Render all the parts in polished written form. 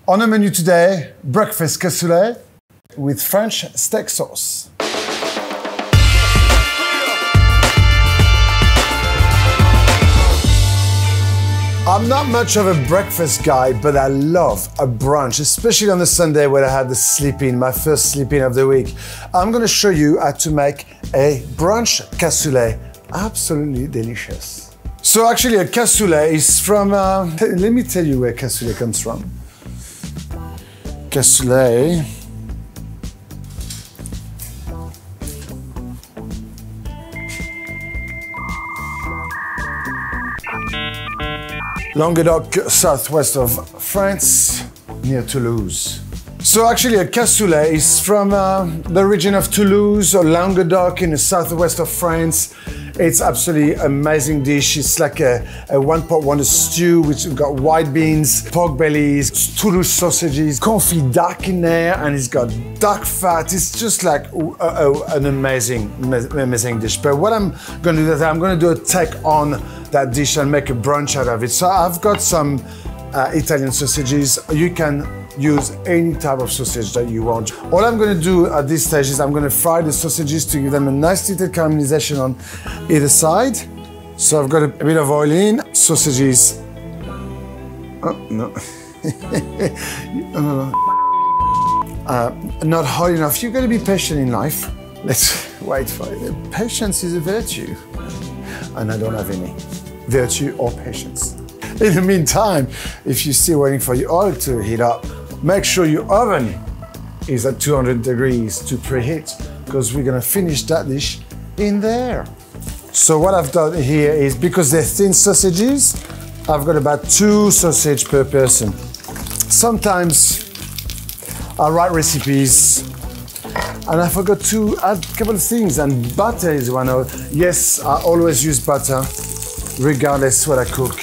On the menu today, breakfast cassoulet with French steak sauce. I'm not much of a breakfast guy, but I love a brunch, especially on a Sunday when I had the sleep-in, my first sleep-in of the week. I'm gonna show you how to make a brunch cassoulet. Absolutely delicious. So actually a cassoulet is from, let me tell you where cassoulet comes from. Cassoulet Languedoc, southwest of France, near Toulouse. So actually a cassoulet is from the region of Toulouse or Languedoc in the southwest of France. It's absolutely amazing dish. It's like a one-pot wonder stew, which has got white beans, pork bellies, Toulouse sausages, confit dark in there, and it's got dark fat. It's just like an amazing dish. But what I'm gonna do is I'm gonna do a take on that dish and make a brunch out of it. So I've got some Italian sausages. You can use any type of sausage that you want. All I'm gonna do at this stage is I'm gonna fry the sausages to give them a nice little caramelization on either side. So I've got a bit of oil in, sausages. Oh, no. Not hot enough. You've got to be patient in life. Let's wait for it. Patience is a virtue. And I don't have any virtue or patience. In the meantime, if you're still waiting for your oil to heat up, make sure your oven is at 200 degrees to preheat, because we're gonna finish that dish in there. So what I've done here is, because they're thin sausages, I've got about 2 sausages per person. Sometimes I write recipes and I forgot to add a couple of things, and butter is one of, yes, I always use butter, regardless what I cook.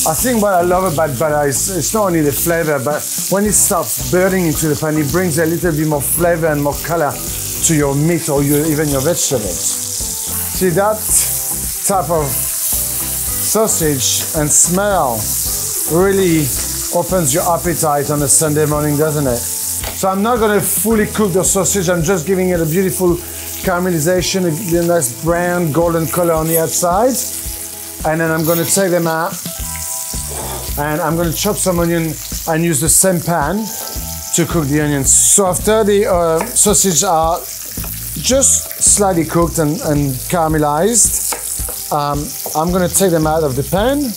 I think what I love about butter is it's not only the flavor, but when it starts burning into the pan, it brings a little bit more flavor and more color to your meat or even your vegetables. See, that type of sausage and smell really opens your appetite on a Sunday morning, doesn't it? So I'm not gonna fully cook the sausage, I'm just giving it a beautiful caramelization, a nice brown golden color on the outside. And then I'm gonna take them out and I'm gonna chop some onion and use the same pan to cook the onions. So after the sausage are just slightly cooked and caramelized, I'm gonna take them out of the pan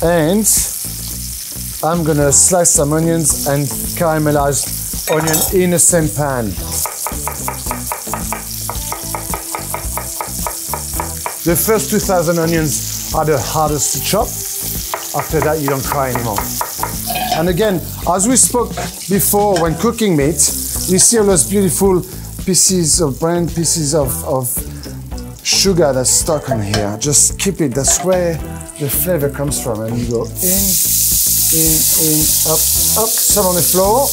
and I'm gonna slice some onions and caramelize onion in the same pan. The first 2,000 onions are the hardest to chop. After that, you don't cry anymore. And again, as we spoke before, when cooking meat, you see all those beautiful pieces of brown pieces of sugar that's stuck on here. Just keep it, that's where the flavor comes from. And you go in, up, some on the floor.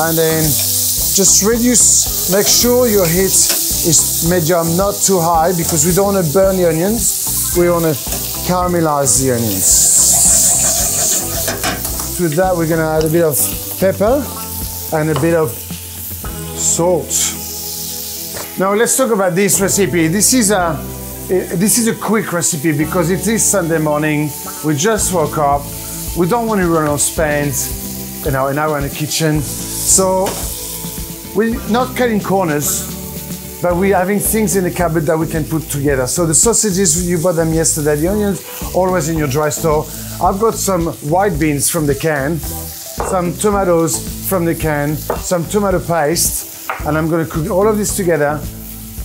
And then just reduce, make sure your heat is medium, not too high, because we don't want to burn the onions. We want to caramelize the onions. To that, we're going to add a bit of pepper and a bit of salt. Now let's talk about this recipe. This is a quick recipe because it is Sunday morning. We just woke up. We don't want to run on spans, an hour in the kitchen. So we're not cutting corners, but we're having things in the cupboard that we can put together. So the sausages, you bought them yesterday, the onions, always in your dry store. I've got some white beans from the can, some tomatoes from the can, some tomato paste, and I'm gonna cook all of this together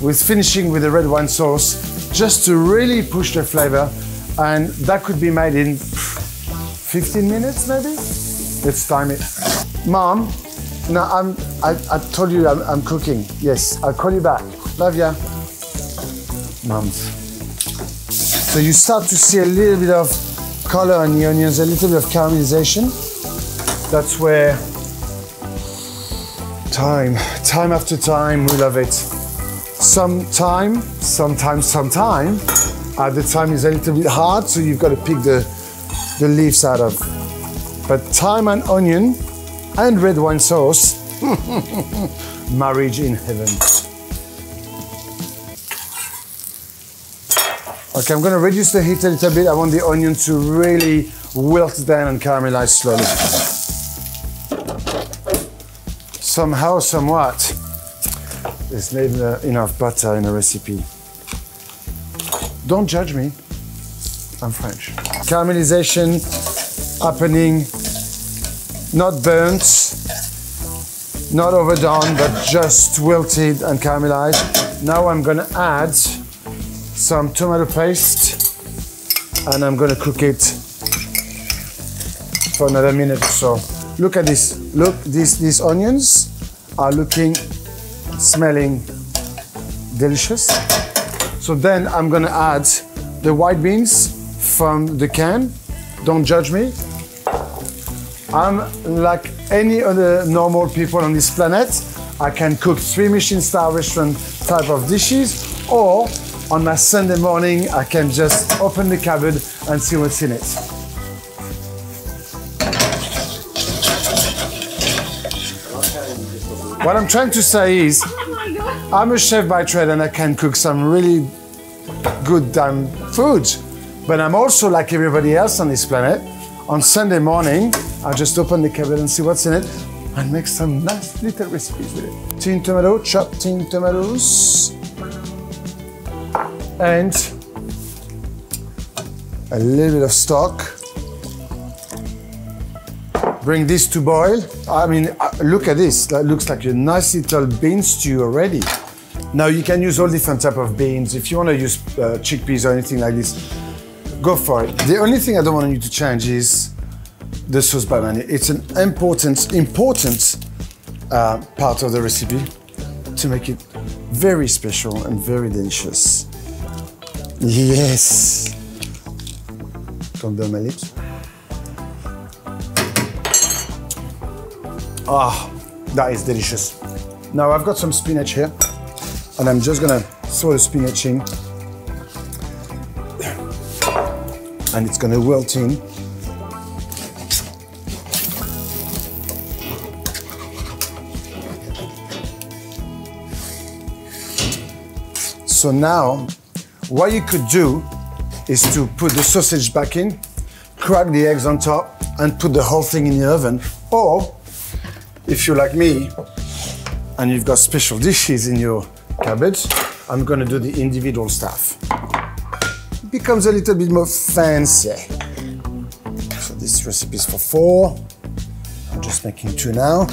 with finishing with the red wine sauce, just to really push the flavor. And that could be made in 15 minutes maybe? Let's time it. Mom, no, I told you I'm cooking. Yes, I'll call you back. Love ya. Moms. So you start to see a little bit of color on the onions, a little bit of caramelization. That's where time after time, we love it. Sometimes, the time is a little bit hard, so you've got to pick the the leaves out of. But thyme and onion and red wine sauce, marriage in heaven. Okay, I'm gonna reduce the heat a little bit. I want the onion to really wilt down and caramelize slowly. Somehow, somewhat, there's not enough butter in the recipe. Don't judge me, I'm French. Caramelization happening, not burnt, not overdone, but just wilted and caramelized. Now I'm gonna add some tomato paste and I'm gonna cook it for another minute or so. Look at this. Look, these onions are looking, smelling delicious. So then I'm gonna add the white beans from the can. Don't judge me. I'm like any other normal people on this planet. I can cook 3 Michelin-star restaurant type of dishes, or on my Sunday morning, I can just open the cupboard and see what's in it. What I'm trying to say is, I'm a chef by trade and I can cook some really good damn food. But I'm also like everybody else on this planet. On Sunday morning, I just open the cupboard and see what's in it and make some nice little recipes with it. Tin tomato, chopped tin tomatoes. And a little bit of stock. Bring this to boil. I mean, look at this. That looks like a nice little bean stew already. Now you can use all different type of beans. If you want to use chickpeas or anything like this, go for it. The only thing I don't want you to change is the sauce by Manu. It's an important part of the recipe to make it very special and very delicious. Yes. Come down my lips. Ah, that is delicious. Now I've got some spinach here, and I'm just gonna throw the spinach in, and it's gonna wilt in. So now, what you could do is to put the sausage back in, crack the eggs on top, and put the whole thing in the oven. Or, if you're like me, and you've got special dishes in your cupboard, I'm gonna do the individual stuff. It becomes a little bit more fancy. So this recipe is for 4. I'm just making 2 now.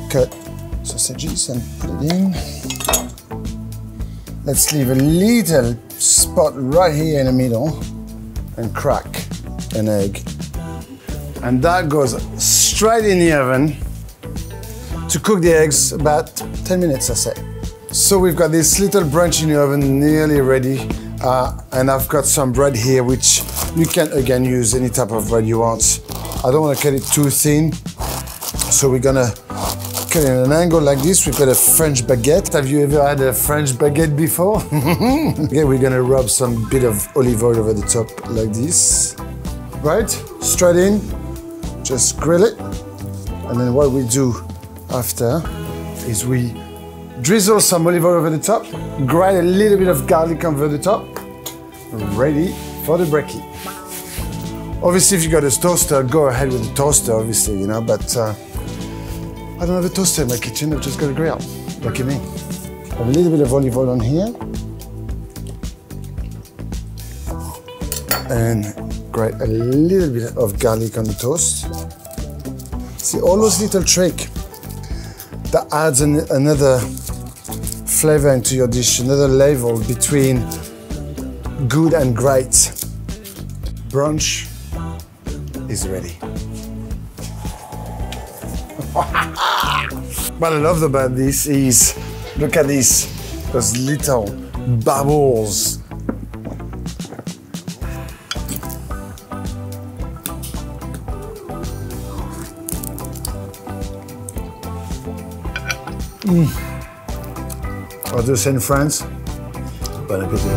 Cut sausages and put it in. Let's leave a little spot right here in the middle and crack an egg. And that goes straight in the oven to cook the eggs about 10 minutes, I say. So we've got this little brunch in the oven nearly ready. And I've got some bread here, which you can again use any type of bread you want. I don't want to cut it too thin. So we're gonna cut it at an angle like this. We've got a French baguette. Have you ever had a French baguette before? Okay, we're gonna rub some bit of olive oil over the top like this. Right, straight in, just grill it. And then what we do after is we drizzle some olive oil over the top, grate a little bit of garlic over the top, ready for the brekkie. Obviously, if you got a toaster, go ahead with the toaster, obviously, you know, but I don't have a toaster in my kitchen, I've just got a grill, lucky me. Have a little bit of olive oil on here. And grate a little bit of garlic on the toast. See, all those little tricks that adds another flavor into your dish, another level between good and great. Brunch is ready. What I love about this is, look at this, those little bubbles. On the same France. Bon appétit.